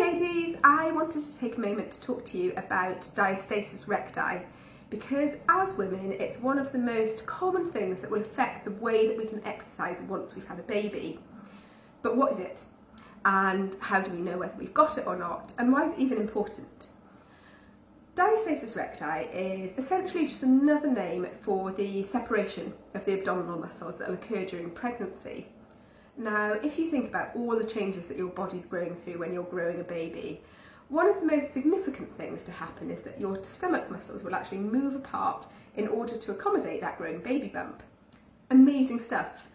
ladies, I wanted to take a moment to talk to you about diastasis recti because as women it's one of the most common things that will affect the way that we can exercise once we've had a baby. But what is it? And how do we know whether we've got it or not? And why is it even important? Diastasis recti is essentially just another name for the separation of the abdominal muscles that will occur during pregnancy. Now, if you think about all the changes that your body's growing through when you're growing a baby, one of the most significant things to happen is that your stomach muscles will actually move apart in order to accommodate that growing baby bump. Amazing stuff.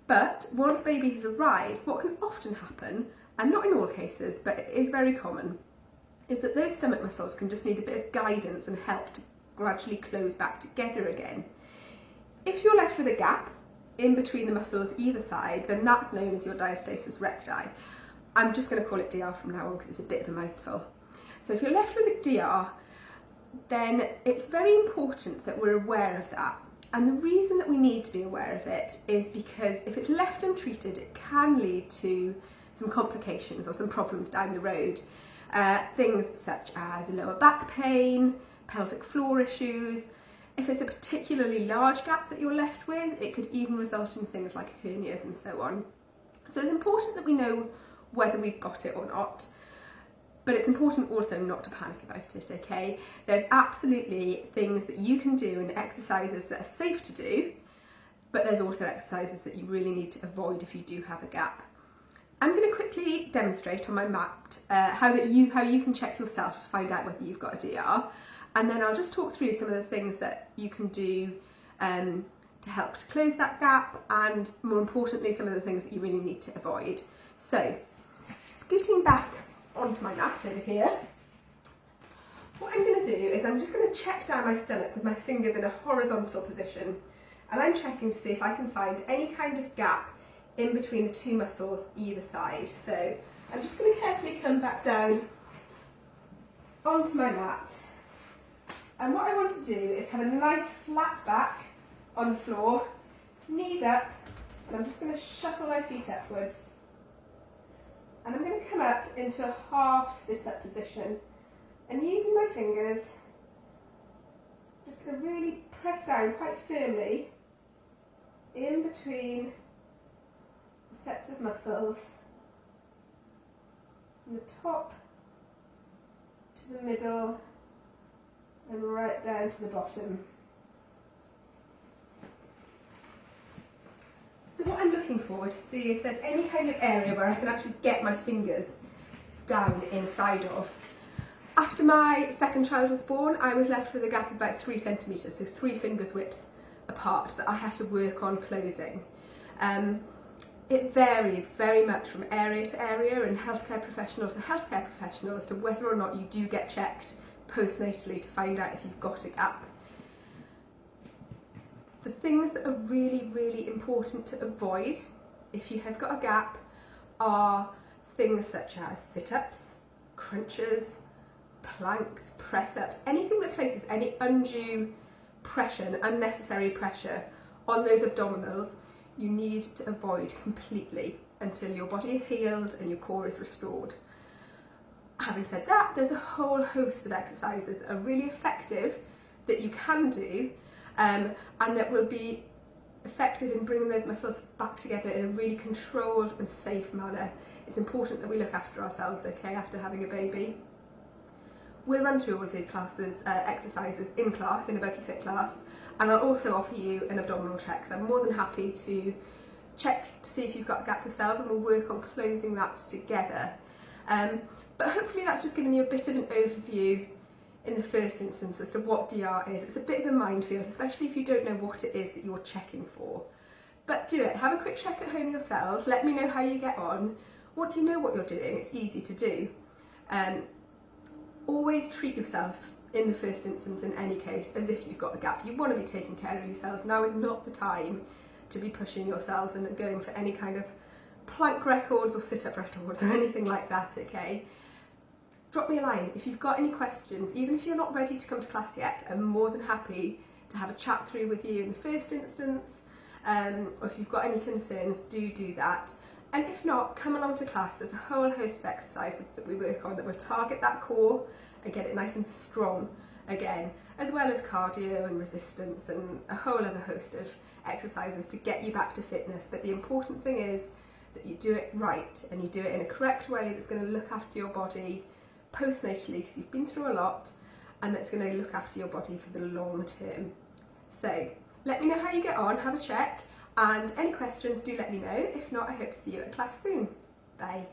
But once baby has arrived, what can often happen, and not in all cases, but it is very common, is that those stomach muscles can just need a bit of guidance and help to gradually close back together again. If you're left with a gap in between the muscles either side, then that's known as your diastasis recti. I'm just going to call it DR from now on because it's a bit of a mouthful. So if you're left with a DR, then it's very important that we're aware of that. And the reason that we need to be aware of it is because if it's left untreated, it can lead to some complications or some problems down the road. Things such as lower back pain, pelvic floor issues. If it's a particularly large gap that you're left with, it could even result in things like hernias and so on. So it's important that we know whether we've got it or not, but it's important also not to panic about it, okay? There's absolutely things that you can do and exercises that are safe to do, but there's also exercises that you really need to avoid if you do have a gap. I'm going to quickly demonstrate on my mat how you can check yourself to find out whether you've got a DR. And then I'll just talk through some of the things that you can do to help to close that gap, and more importantly, some of the things that you really need to avoid. So, scooting back onto my mat over here, what I'm going to do is I'm just going to check down my stomach with my fingers in a horizontal position, and I'm checking to see if I can find any kind of gap in between the two muscles either side. So I'm just going to carefully come back down onto my mat. And what I want to do is have a nice flat back on the floor, knees up, and I'm just going to shuffle my feet upwards. And I'm going to come up into a half sit-up position, and using my fingers, just going to really press down quite firmly in between the sets of muscles, from the top to the middle, and right down to the bottom. So what I'm looking for is to see if there's any kind of area where I can actually get my fingers down inside of. After my second child was born, I was left with a gap of about 3 centimetres, so 3 fingers width apart, that I had to work on closing. It varies very much from area to area and healthcare professional to healthcare professional as to whether or not you do get checked postnatally to find out if you've got a gap. The things that are really, really important to avoid if you have got a gap are things such as sit-ups, crunches, planks, press-ups, anything that places any undue pressure and unnecessary pressure on those abdominals. You need to avoid completely until your body is healed and your core is restored. Having said that, there's a whole host of exercises that are really effective that you can do and that will be effective in bringing those muscles back together in a really controlled and safe manner. It's important that we look after ourselves, okay, after having a baby. We'll run through all of these exercises in class, in a Bucky Fit class, and I'll also offer you an abdominal check, so I'm more than happy to check to see if you've got a gap yourself, and we'll work on closing that together. But hopefully that's just given you a bit of an overview in the first instance as to what DR is. It's a bit of a minefield, especially if you don't know what it is that you're checking for. But do it, have a quick check at home yourselves, let me know how you get on. Once you know what you're doing, it's easy to do. Always treat yourself in the first instance in any case as if you've got a gap. You want to be taking care of yourselves. Now is not the time to be pushing yourselves and going for any kind of plank records or sit-up records or anything like that, okay? Drop me a line if you've got any questions. Even if you're not ready to come to class yet, I'm more than happy to have a chat through with you in the first instance, or if you've got any concerns, do that. And if not, come along to class. There's a whole host of exercises that we work on that will target that core and get it nice and strong again, as well as cardio and resistance and a whole other host of exercises to get you back to fitness. But the important thing is that you do it right and you do it in a correct way that's going to look after your body postnatally, because you've been through a lot, and that's going to look after your body for the long term. So let me know how you get on, have a check, and any questions do let me know. If not, I hope to see you at class soon. Bye.